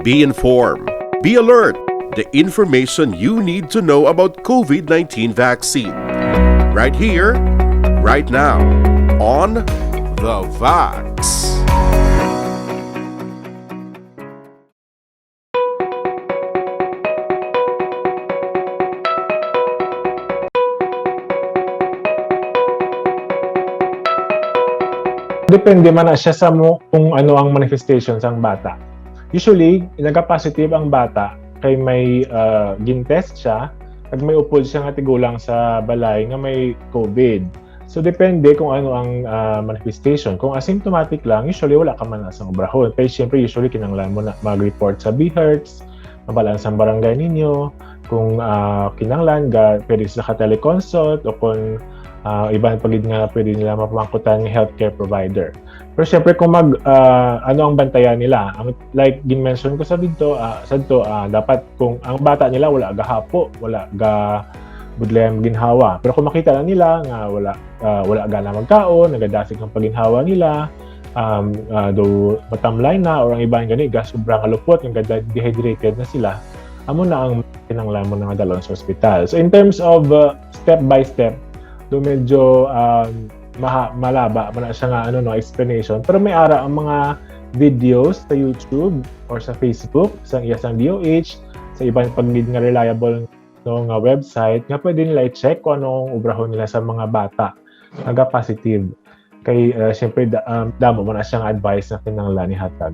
Be informed. Be alert. The information you need to know about COVID-19 vaccine. Right here, right now, on The Vax. Depende man na siya sa kung ano ang manifestations ang bata. Usually, nagka-positive ang bata kay may gin-test siya at may upod siya nga tigulang sa balay nga may COVID. So, depende kung ano ang manifestation. Kung asymptomatic lang, usually wala ka man asang obrahon. Pero siyempre, usually kinanglan mo na mag-report sa BHERTS, mabalans ang barangay ninyo. Kung kinanglan, pwede sila ka-teleconsult o kung ibang pagid nga pwede nila mapamangkutan ng healthcare provider. Pero syempre kung ano ang bantayan nila, like gin-mention ko sa dito, dapat kung ang bata nila wala gahapo, wala ga budlayang ginhawa. Pero kung makita na nila nga wala gana magkaon, nagadasig ang paginhawa nila, do matamlay na or ang ibang gani sobrang kalupot, nga dehydrated na sila, amo na ang kinanglan mo nga dalon sa ospital. So in terms of step by step, do medyo malaba man siya nga explanation, pero may ara ang mga videos sa YouTube or sa Facebook sa iyang DOH, sa ibang pagmid nga reliable nga website nga pwede nila i-check kung anong obrahon nila sa mga bata naga positive kay syempre damo man siya nga advice na kinahanglan ni hatag.